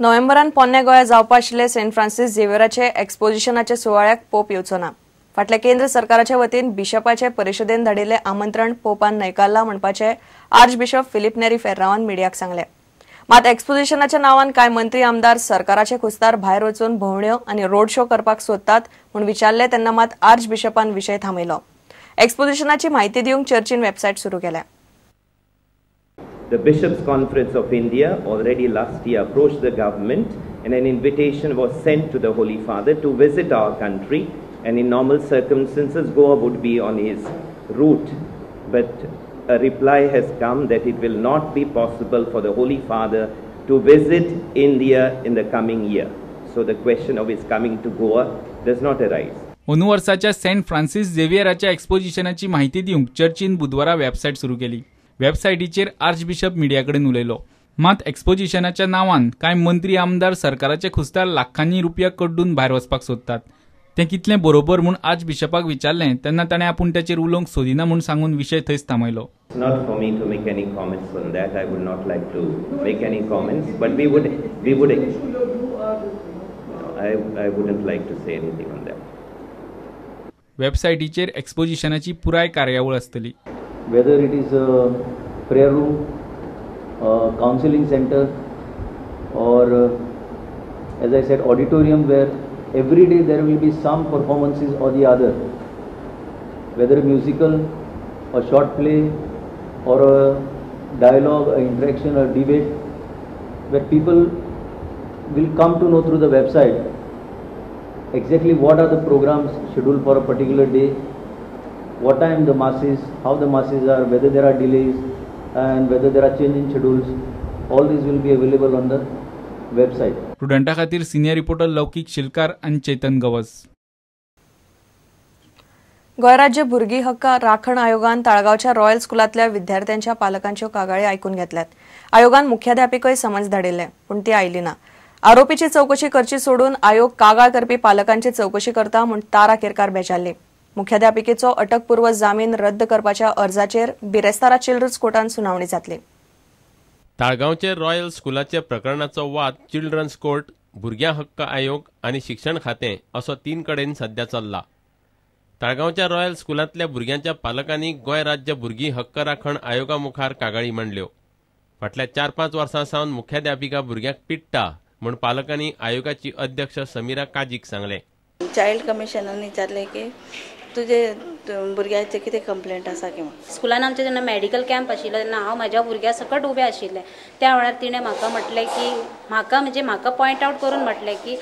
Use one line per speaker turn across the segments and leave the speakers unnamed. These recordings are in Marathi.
नोव्हेंबरान पोन्ने गोंया जावपा आशिल्ले सेंट फ्रांसिस झेवियराचे एक्सपोजिशनाचे सुवाळ्याक पोप येवचो ना। फाटल्या केंद्र सरकाराचे वतीन बिशपाचे परिशदेन धाडिल्ले आमंत्रण पोपान न्हयकारला म्हणपाचे आर्चबिशप फिलिप नेरी फेर्रावान मिडियाक सांगले। मात एक्सपोजिशनाच्या नावान कांय मंत्री आमदार सरकाराचे खुस्तार भायर वचून भोवण्यो आनी रोड शो करपाक सोदतात म्हूण विचारले तेन्ना मात आर्चबिशपान विशय थांबयलो। एक्सपोजिशनाची म्हायती दिवंक चर्चीन वेबसायट सुरू केल्या।
The Bishops' Conference of India already last year approached the government and an invitation was sent to the Holy Father to visit our country, and in normal circumstances Goa would be on his route, but a reply has come that it will not be possible for the Holy Father to visit India in the coming year. So the question of his coming to Goa does not arise.
ओनू वर्साच्या सेंट फ्रांसिस झेवियराच्या एक्सपोजिशनाची माहिती दिवंक चर्चीन बुधवारा वेबसायट सुरू केली। वेबसायटीचेर आर्चबिशप मिडियाकडेन उलयलो। मात एक्सपोजिशनाच्या नावान कांय मंत्री आमदार सरकाराचे खुस्तार लाखांनी रुपया कड्डून भायर वचपाक सोदतात। ते कितले बरोबर म्हूण आर्चबिशपाक विचारलें तेन्ना ताणें आपूण ताचेर उलोवंक सोदिना म्हूण सांगून विशय थंयच थांबयलो।
Not for me to make any comments on that. I would not like to make any comments, but we would I wouldn't like to say anything on that.
वेबसायटीचेर एक्सपोजिशनाची पुराय कार्यावळ आसतली।
Whether it is a prayer room, a counseling center, or as I said, auditorium where every day there will be some performances or the other, whether musical, a short play, or a dialogue, a interaction, a debate, where people will come to know through the website exactly what are the programs scheduled for a particular day, what time the masses, how the masses are, whether there are delays and whether there are change in schedules. All these will be available on the website.
स्टुडंटा खातीर सिनियर रिपोर्टर लौकिक शिलकार आणि चेतन गवस।
गोंय राज्य भुरगीं हक्क राखण आयोगान ताळगावच्या रॉयल स्कुलांतल्या विद्यार्थ्यांच्या पालकांच्यो कागाळी आयकून घेतल्यात। आयोगान मुख्याध्यापिकय समन्स धाडिल्ले पूण ती आयली ना। आरोपीची चौकशी करची सोडून आयोग कागाळ करपी पालकांची चौकशी करता म्हूण तारा केरकार बेजारली। मुख्याध्यापिकेचो अटकपूर्व जामीन रद्द करपाच्या अर्जाचेर बिरेस्तारा चिल्ड्रन्स कोर्टान सुनावणी जातली।
ताळगांवचे रॉयल स्कुलाचे प्रकरणाचो वाद चिल्ड्रन्स कोर्ट, भुरग्यां हक्क आयोग आनी शिक्षण खातें असो 3 कडेन सध्या चल्ला। ताळगांवच्या रॉयल स्कुलांतल्या भुरग्यांच्या पालकांनी गोंय राज्य भुरगीं हक्क राखण आयोगा मुखार कागाळी मांडल्यो। फाटल्या 4-5 वर्सां सावन मुख्याध्यापिका भुरग्यांक पिट्टा म्हूण पालकांनी आयोगाची अध्यक्ष समीरा काजीक सांगले।
चाइल्ड कमिशनान विचारले की तुझे भुरग्याचे कितें कंप्लेंट आसा किंवा
स्कुलान आमचे जेन्ना मेडिकल कॅम्प आशिल्लो तेन्ना हांव म्हाज्या भुरग्या सकट उबें आशिल्लें। त्या वेळार तिणें म्हाका म्हटलें की म्हाका पॉयंट आउट करून म्हटलें की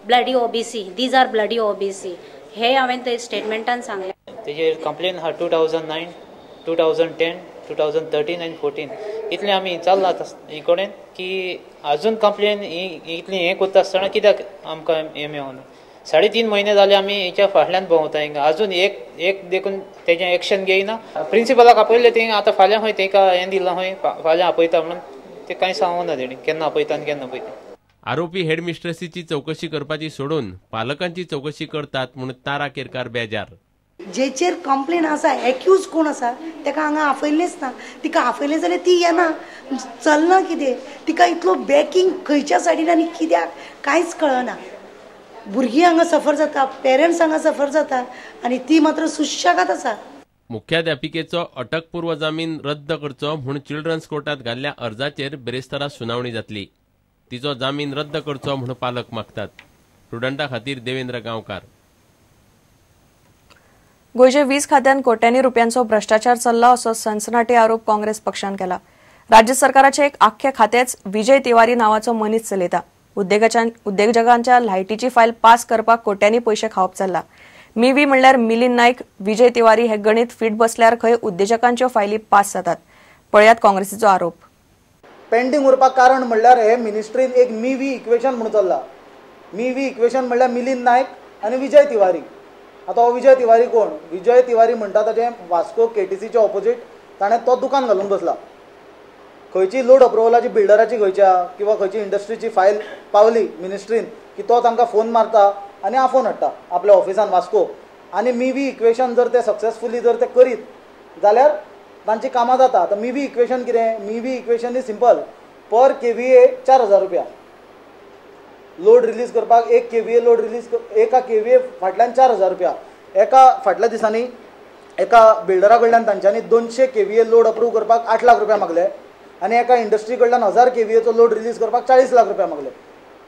bloody OBC, these are bloody OBC, हे हांवें ते स्टेटमेंटान सांगलें।
तेजेर कंप्लेन हा 2009, 2010, 2013 आनी 14 इतलें आमी चल्लां इकडेन की अजून कंप्लेन इतली हें करता आसतना कित्याक आमकां हें मेळना। 3.5 म्हयने जाले आमी हेच्या फाटल्यान भोंवता हिंगा, अजून एक देखून तेजें एक्शन घेयना। प्रिंसिपलाक आपयलें तें आतां फाल्यां खंय तेका हें दिलां खंय फाल्यां आपयता म्हणून तें कांय सांगूना तेणी केन्ना आपयता आनी केन्ना आपयता।
आरोपी हेडमिस्ट्रेसीची चौकशी करपाची सोडून पालकांची चौकशी करतात म्हूण तारा केरकार बेजार।
जेचेर कंप्लेन आसा, एक्यूज कोण आसा तेका हांगा आफयल्लेच ना। तिका आफयलें जाल्यार ती येना, चलना कितें, तिका इतलो बॅकिंग खंयच्या सायडीन आनी कित्याक कांयच कळना। भुरगीं हांगा सफर जाता, पेरेंट्स हांगा सफर जाता आनी ती मात्र सुशेगाद आसा।
मुख्याध्यापिकेचो अटकपूर्व जामीन रद्द करचो म्हूण चिल्ड्रन्स कोर्टात घाल्ल्या अर्जाचेर बिरेस्तारा सुनावणी जातली। तिचो जामीन रद्द करचो म्हूण पालक मागतात। स्टुडंटा खातीर देवेंद्र गांवकार।
गोंयचे 20 खात्यान कोट्यांनी रुपयांचो भ्रष्टाचार चल्ला असो सनसनाटी आरोप काँग्रेस पक्षान केला। राज्य सरकाराचे एक आख्खे खातेच विजय तिवारी नावाचो मनीस चलयता। उद्योजकांच्या लायटीची फायल पास करपाक कोट्यांनी पयशे खावप चल्ला। मीवी म्हणल्यार मिलिंद नाईक, विजय तिवारी हे गणित फीट बसल्यार खंय उद्योजकांच्यो फायली पास जातात। पळयात काँग्रेसीचो आरोप।
पेंडिंग उरपाक कारण म्हणल्यार हे मिनिस्ट्रीन एक मीवी इक्वेशन म्हणून चल्ला। मीवी इक्वेशन म्हणल्यार मिलिंद नाईक आनी विजय तिवारी। आता हो विजय तिवारी कोण? विजय तिवारी म्हणटा ताचे वास्को केटीसीच्या ऑपोजीट ताणें तो दुकान घालून बसला। खंयची लोड अप्रुवलाची बिल्डराची खंयच्या किंवा खंयची इंडस्ट्रीची फायल पावली मिनिस्ट्रीन की तो तांकां फोन मारता आनी आफोन हाडटा आपल्या ऑफिसान वास्को। आनी मीवी इक्वेशन जर ते सक्सेसफुली जर ते करीत जाल्यार तांची कामां जाता। आतां मीवी इक्वेशन कितें? Mivi equation is simple. Per KVA 4000 रुपया लोड रिलीज करपाक. 1 KVA लोड रिलीज एका KVA फाटल्यान 4000 रुपया. एका फाटल्या दिसांनी एका बिल्डरा कडल्यान तांच्यांनी 200 KVA लोड अप्रूव करपाक 8 लाख रुपया मागले आनी एका इंडस्ट्री कडल्यान 1000 KVAचो लोड रिलीज करपाक 40 लाख रुपया मागले.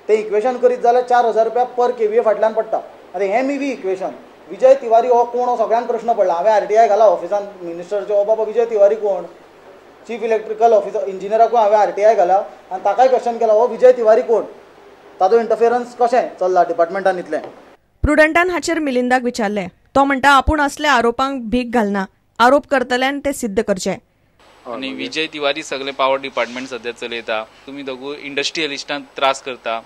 ते इक्वेशन करीत जाल्यार 4000 रुपया पर KVA फाटल्यान पडटा. आतां हें MeV इक्वेशन. विजय तिवारी हो कोण हो सगळ्यांक प्रश्न पडला. हांवें RTI घाला ऑफिसान मिनिस्टरचे, हो बाबा विजय तिवारी कोण, चीफ इलेक्ट्रिकल ऑफिसर इंजिनियराकूय हांवें RTI घाला आनी ताकाय क्वेश्चन केला हो विजय तिवारी कोण, ताजो इंटरफियरन्स कशें चल्ला डिपार्टमेंटान इतलें.
प्रुडंटान हाचेर मिलिंदाक विचारले. तो म्हणटा आपूण असल्या आरोपांक भीक घालना, आरोप करतल्यान ते सिद्ध करचे.
आणि विजय तिवारी सगळे पॉवर डिपार्टमेंट सध्या चलयता. तुम्ही दोगू इंडस्ट्रियलिस्टांक त्रास करता,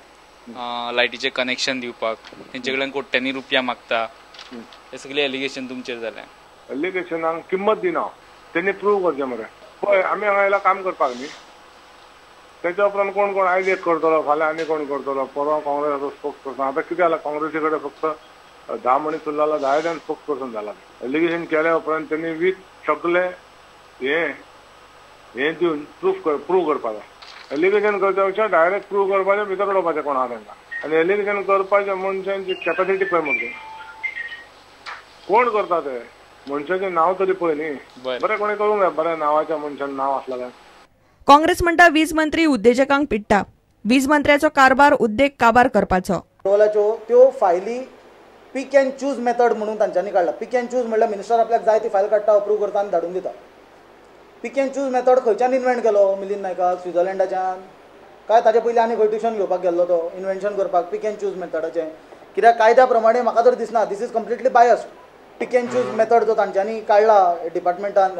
लायटीचे कनेक्शन दिवपाक, तेंचे कडल्यान कोट्यांनी रुपया मागता. हे सगळे एलिगेशन तुमचेर जाले.
एलिगेशनाक किंमत दिना, त्यांनी प्रूव्ह करचें मरे. पळय आमी हांगा येयला काम करपाक न्ही. त्याच्या उपरांत कोण कोण आयज एक करतलो, फाल्यां आनी कोण करतलो, परवा काँग्रेसाचो स्पोक्स पर्सन. आतां कितें जाला काँग्रेसी कडेन फक्त 10 मनीस उरला, 10 जाण स्पोक्स पर्सन जाला. एलिगेशन केल्या उपरांत त्यांनी वीथ सगळे हे दिवन प्रूव्ह करपाक जाय. एलिगेशन करच्या पेक्षा डायरेक्ट प्रूव्ह करपाचें, भितर उडोवपाचें कोण आहा तांकां. आनी एलिगेशन करपाच्या मनशांची कॅपेसिटी पळय म्हणटा कोण करता ते मनशाचें नांव तरी पळय न्ही. बरें कोणी करूंक जाय, बऱ्या नांवाच्या मनशान नांव आसला काय.
काँग्रेस म्हणटा वीज मंत्री उद्देजकांक पिट्टा. वीज मंत्र्याचो कारभार उद्देग काबार करपाचो.
अप्रुवलाच्यो त्यो फायली पिक अँड चूज मेथड म्हणून तांच्यांनी काडला. पिक अँड चूज म्हणल्यार मिनिस्टर आपल्याक जाय ती फायल काडटा, अप्रूव करता आनी धाडून दिता. पिक अँड चूज मेथड खंयच्यान इन्व्हेंट केलो मिलिंद नायकाक, स्विझर्लंडाच्यान काय ताचे पयलीं आनी खंय ट्युशन घेवपाक गेल्लो तो इन्व्हेन्शन करपाक पिक अँड चूज मेथडाचें. कित्याक कायद्या प्रमाणे म्हाका तर दिसना this is completely biased. Pick and choose method जो तांच्यांनी काडला डिपार्टमेंटान,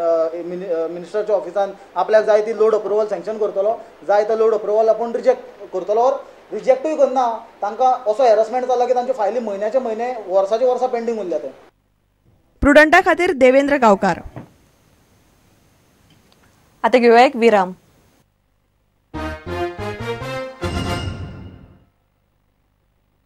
मिनिस्टरच्या ऑफिसान आपल्याक जाय ती लोड अप्रुवल सँक्शन करतलो, जाय तो लोड अप्रुवल आपूण रिजेक्ट करतलो. और रिजेक्टूय करना, तांकां असो हॅरसमेंट जाला की तांच्यो फायली म्हयन्याचे म्हयने वर्साचे वर्सां पेंडींग उरल्या. ते
प्रुडंटा खातीर देवेंद्र गांवकार. आता घेऊया एक विराम.